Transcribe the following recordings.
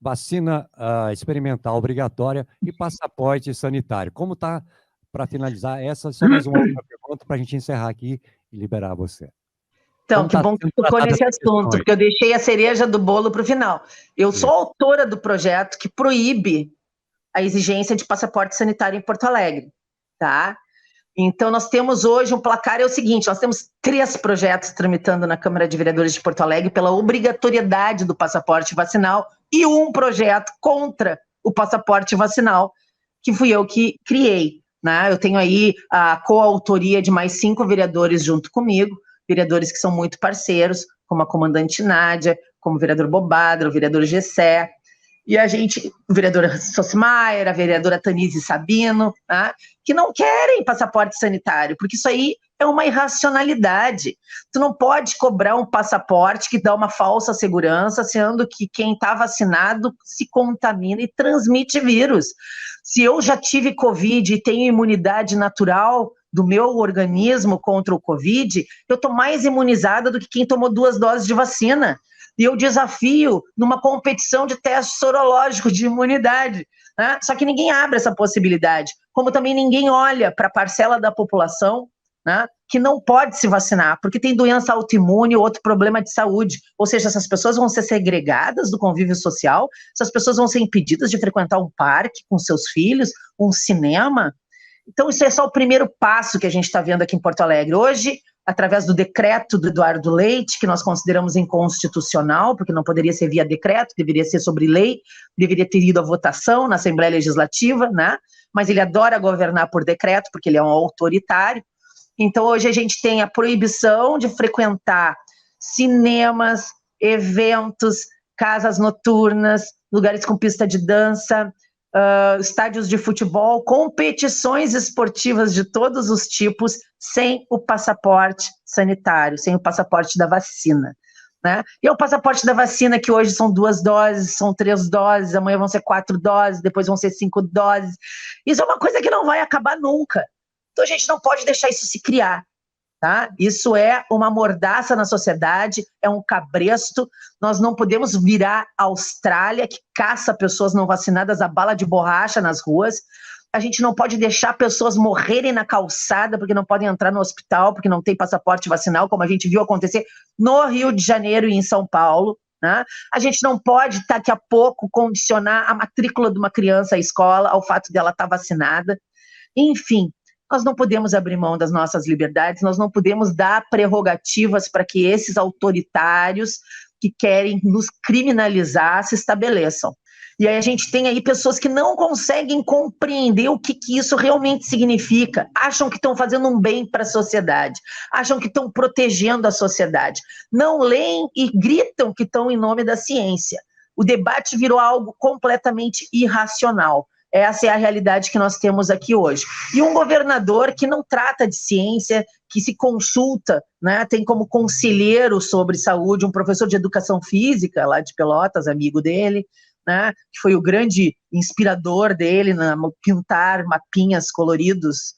vacina experimental obrigatória e passaporte sanitário. Como está, para finalizar, essa só mais uma outra pergunta para a gente encerrar aqui e liberar você. Então, que bom que tocou nesse assunto, porque eu deixei a cereja do bolo para o final. Eu sou autora do projeto que proíbe a exigência de passaporte sanitário em Porto Alegre, tá? Então, nós temos hoje um placar, é o seguinte, nós temos 3 projetos tramitando na Câmara de Vereadores de Porto Alegre pela obrigatoriedade do passaporte vacinal e um projeto contra o passaporte vacinal, que fui eu que criei, né? Eu tenho aí a coautoria de mais 5 vereadores junto comigo, vereadores que são muito parceiros, como a comandante Nádia, como o vereador Bobadra, o vereador Gessé, e a gente, o vereador Sosmaier, a vereadora Tanise Sabino, tá? Que não querem passaporte sanitário, porque isso aí é uma irracionalidade. Tu não pode cobrar um passaporte que dá uma falsa segurança, sendo que quem está vacinado se contamina e transmite vírus. Se eu já tive Covid e tenho imunidade natural do meu organismo contra o Covid, eu estou mais imunizada do que quem tomou 2 doses de vacina. E eu desafio numa competição de testes sorológicos de imunidade, né? Só que ninguém abre essa possibilidade, como também ninguém olha para a parcela da população, né, que não pode se vacinar, porque tem doença autoimune ou outro problema de saúde, ou seja, essas pessoas vão ser segregadas do convívio social, essas pessoas vão ser impedidas de frequentar um parque com seus filhos, um cinema. Então isso é só o primeiro passo que a gente está vendo aqui em Porto Alegre. Hoje, através do decreto do Eduardo Leite, que nós consideramos inconstitucional, porque não poderia ser via decreto, deveria ser sobre lei, deveria ter ido à votação na Assembleia Legislativa, né? Mas ele adora governar por decreto, porque ele é um autoritário. Então, hoje a gente tem a proibição de frequentar cinemas, eventos, casas noturnas, lugares com pista de dança, estádios de futebol, competições esportivas de todos os tipos, sem o passaporte sanitário, sem o passaporte da vacina, né? E o passaporte da vacina, que hoje são 2 doses, são 3 doses, amanhã vão ser 4 doses, depois vão ser 5 doses. Isso é uma coisa que não vai acabar nunca. Então a gente não pode deixar isso se criar. Tá? Isso é uma mordaça na sociedade, é um cabresto. Nós não podemos virar a Austrália, que caça pessoas não vacinadas a bala de borracha nas ruas. A gente não pode deixar pessoas morrerem na calçada porque não podem entrar no hospital, porque não tem passaporte vacinal, como a gente viu acontecer no Rio de Janeiro e em São Paulo. Né? A gente não pode, daqui a pouco, condicionar a matrícula de uma criança à escola ao fato dela estar vacinada. Enfim, nós não podemos abrir mão das nossas liberdades, nós não podemos dar prerrogativas para que esses autoritários que querem nos criminalizar se estabeleçam. E aí a gente tem aí pessoas que não conseguem compreender o que isso realmente significa, acham que estão fazendo um bem para a sociedade, acham que estão protegendo a sociedade, não leem e gritam que estão em nome da ciência. O debate virou algo completamente irracional. Essa é a realidade que nós temos aqui hoje. E um governador que não trata de ciência, que se consulta, né, tem como conselheiro sobre saúde um professor de educação física, lá de Pelotas, amigo dele, né, que foi o grande inspirador dele na pintar mapinhas coloridos,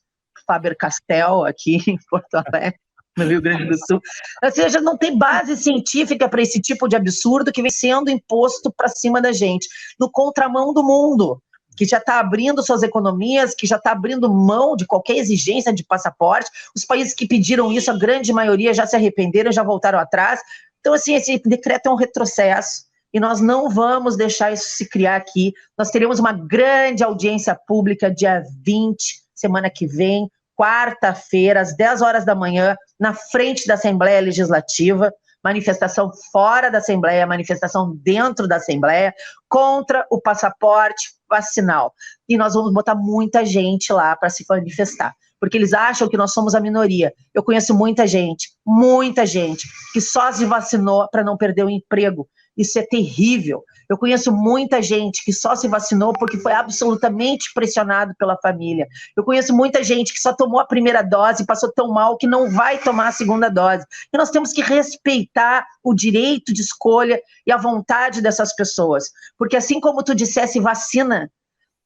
Faber-Castell, aqui em Porto Alegre, no Rio Grande do Sul. Ou seja, não tem base científica para esse tipo de absurdo que vem sendo imposto para cima da gente, no contramão do mundo, que já está abrindo suas economias, que já está abrindo mão de qualquer exigência de passaporte. Os países que pediram isso, a grande maioria já se arrependeram, já voltaram atrás. Então, assim, esse decreto é um retrocesso e nós não vamos deixar isso se criar aqui. Nós teremos uma grande audiência pública dia 20, semana que vem, quarta-feira, às 10 horas da manhã, na frente da Assembleia Legislativa, manifestação fora da Assembleia, manifestação dentro da Assembleia, contra o passaporte vacinal. E nós vamos botar muita gente lá para se manifestar, porque eles acham que nós somos a minoria. Eu conheço muita gente que só se vacinou para não perder o emprego. Isso é terrível. Eu conheço muita gente que só se vacinou porque foi absolutamente pressionado pela família. Eu conheço muita gente que só tomou a primeira dose e passou tão mal que não vai tomar a segunda dose. E nós temos que respeitar o direito de escolha e a vontade dessas pessoas. Porque assim como tu dissesse vacina,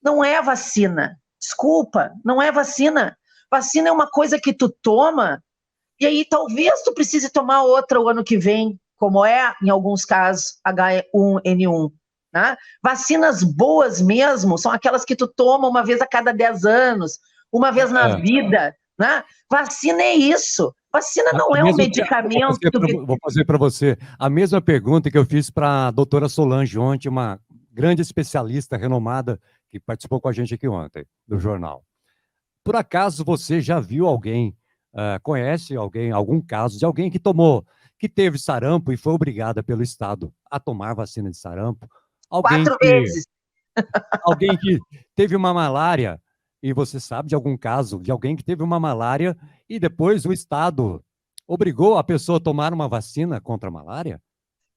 não é vacina. Desculpa, não é vacina. Vacina é uma coisa que tu toma e aí talvez tu precise tomar outra o ano que vem, como é, em alguns casos, H1N1. né? Vacinas boas mesmo são aquelas que tu toma uma vez a cada 10 anos, uma vez na vida, né? Vacina é isso. Vacina não é um medicamento. Vou fazer para você a mesma pergunta que eu fiz para a doutora Solange ontem, uma grande especialista renomada que participou com a gente aqui ontem, do jornal. Por acaso você já viu alguém, conhece alguém, algum caso de alguém que teve sarampo e foi obrigada pelo Estado a tomar vacina de sarampo? 4 vezes. Alguém que teve uma malária, e você sabe de algum caso de alguém que teve uma malária e depois o Estado obrigou a pessoa a tomar uma vacina contra a malária?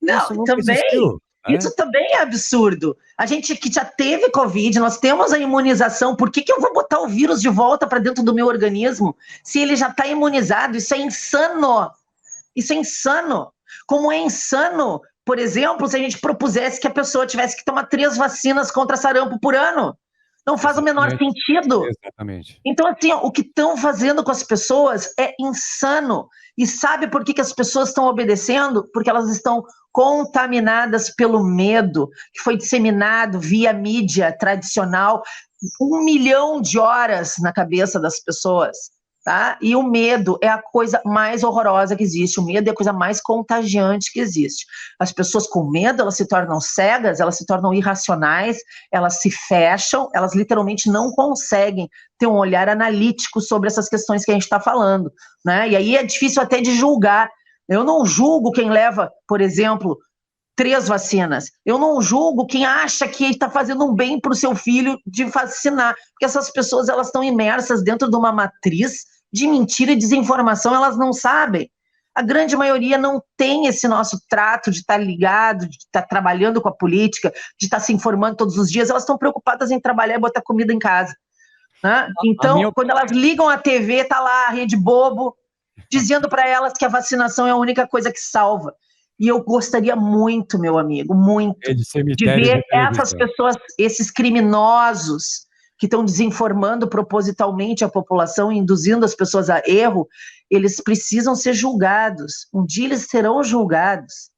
Não, também. Existiu, né? Isso também é absurdo. A gente que já teve Covid, nós temos a imunização, por que eu vou botar o vírus de volta para dentro do meu organismo se ele já está imunizado? Isso é insano. Isso é insano. Como é insano, por exemplo, se a gente propusesse que a pessoa tivesse que tomar 3 vacinas contra sarampo por ano. Não faz o menor sentido. Exatamente. Então, assim, o que estão fazendo com as pessoas é insano. E sabe por que as pessoas estão obedecendo? Porque elas estão contaminadas pelo medo, que foi disseminado via mídia tradicional, 1 milhão de horas na cabeça das pessoas. Tá? E o medo é a coisa mais horrorosa que existe, o medo é a coisa mais contagiante que existe. As pessoas com medo, elas se tornam cegas, elas se tornam irracionais, elas se fecham, elas literalmente não conseguem ter um olhar analítico sobre essas questões que a gente está falando, né? E aí é difícil até de julgar. Eu não julgo quem leva, por exemplo, 3 vacinas. Eu não julgo quem acha que está fazendo um bem para o seu filho de vacinar, porque essas pessoas elas estão imersas dentro de uma matriz de mentira e desinformação, elas não sabem. A grande maioria não tem esse nosso trato de estar ligado, de estar trabalhando com a política, de estar se informando todos os dias, elas estão preocupadas em trabalhar e botar comida em casa. Né? Então, quando elas ligam a TV, está lá a Rede Bobo, dizendo para elas que a vacinação é a única coisa que salva. E eu gostaria muito, meu amigo, muito, de ver essas pessoas, esses criminosos que estão desinformando propositalmente a população, induzindo as pessoas a erro, eles precisam ser julgados. Um dia eles serão julgados.